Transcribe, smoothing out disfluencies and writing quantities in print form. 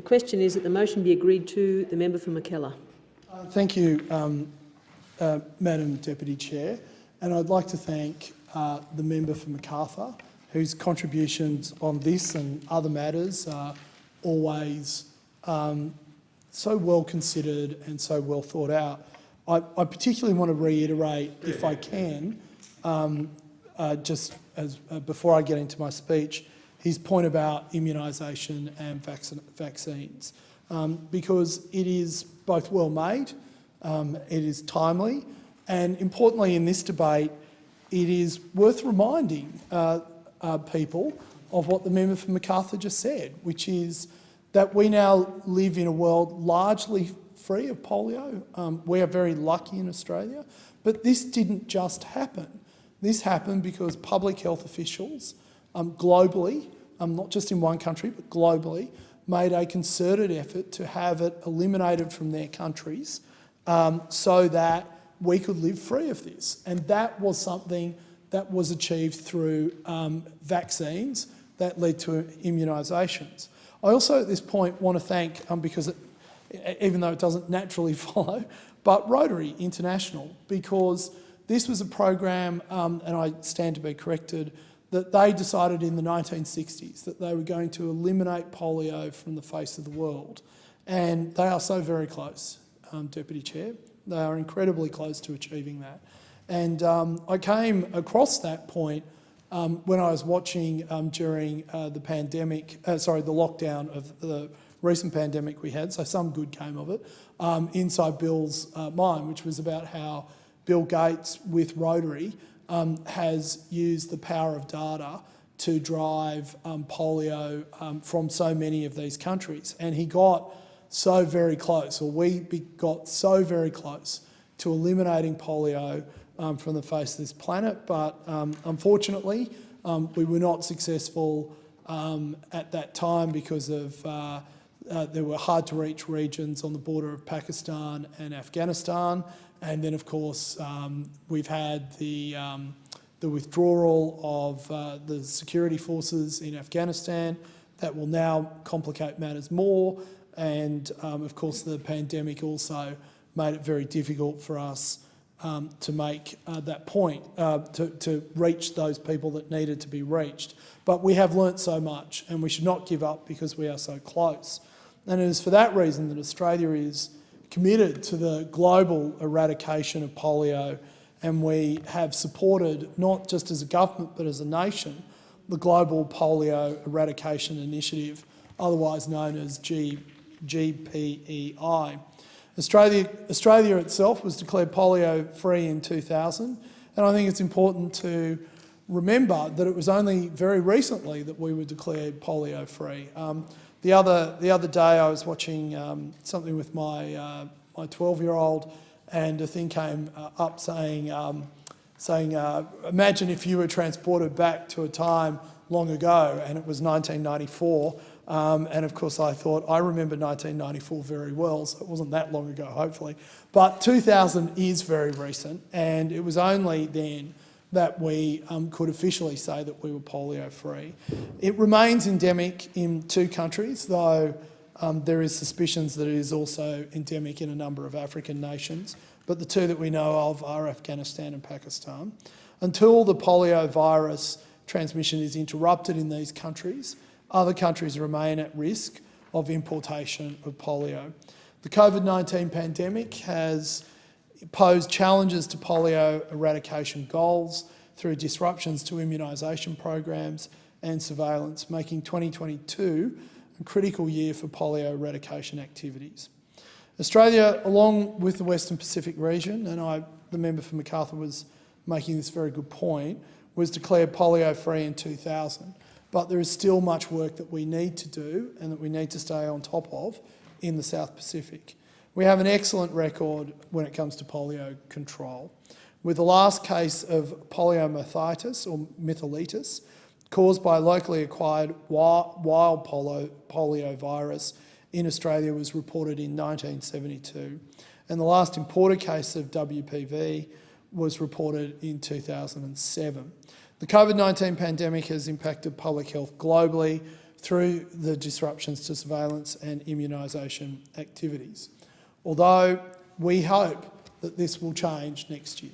question is that the motion be agreed to. The member for McKellar. Thank you, Madam Deputy Chair. And I'd like to thank the member for Macarthur, whose contributions on this and other matters are always so well considered and so well thought out. I particularly want to reiterate, if I can, just as before I get into my speech, his point about immunisation and vaccines, because it is both well made, it is timely, and importantly in this debate, it is worth reminding people of what the member for Macarthur just said, which is that we now live in a world largely free of polio. We are very lucky in Australia, but this didn't just happen. This happened because public health officials globally, not just in one country, but globally, made a concerted effort to have it eliminated from their countries so that we could live free of this. And that was something that was achieved through vaccines that led to immunisations. I also at this point want to thank, because even though it doesn't naturally follow, but Rotary International, because this was a program, and I stand to be corrected, that they decided in the 1960s that they were going to eliminate polio from the face of the world. And they are so very close, Deputy Chair. They are incredibly close to achieving that. And I came across that point when I was watching during the lockdown of the recent pandemic we had, so some good came of it, inside Bill's mind, which was about how Bill Gates with Rotary has used the power of data to drive polio from so many of these countries. And he got so very close, or we got so very close to eliminating polio from the face of this planet, but unfortunately we were not successful at that time because of there were hard to reach regions on the border of Pakistan and Afghanistan, and then of course we've had the withdrawal of the security forces in Afghanistan. That will now complicate matters more, and of course the pandemic also made it very difficult for us to make that point, to reach those people that needed to be reached. But we have learnt so much, and we should not give up because we are so close. And it is for that reason that Australia is committed to the global eradication of polio, and we have supported, not just as a government but as a nation, the Global Polio Eradication Initiative, otherwise known as GPEI. Australia itself was declared polio-free in 2000, and I think it's important to remember that it was only very recently that we were declared polio-free. The other day I was watching something with my 12-year-old, and a thing came up saying, imagine if you were transported back to a time long ago, and it was 1994. And of course I thought, I remember 1994 very well, so it wasn't that long ago, hopefully. But 2000 is very recent, and it was only then that we could officially say that we were polio-free. It remains endemic in 2 countries, though there is suspicions that it is also endemic in a number of African nations, but the 2 that we know of are Afghanistan and Pakistan. Until the polio virus transmission is interrupted in these countries, other countries remain at risk of importation of polio. The COVID-19 pandemic has posed challenges to polio eradication goals through disruptions to immunisation programs and surveillance, making 2022 a critical year for polio eradication activities. Australia, along with the Western Pacific region, and the member for Macarthur was making this very good point, was declared polio-free in 2000. But there is still much work that we need to do and that we need to stay on top of in the South Pacific. We have an excellent record when it comes to polio control, with the last case of poliomyelitis or myelitis caused by locally acquired wild polio virus in Australia was reported in 1972, and the last imported case of WPV was reported in 2007. The COVID-19 pandemic has impacted public health globally through the disruptions to surveillance and immunisation activities. Although we hope that this will change next year.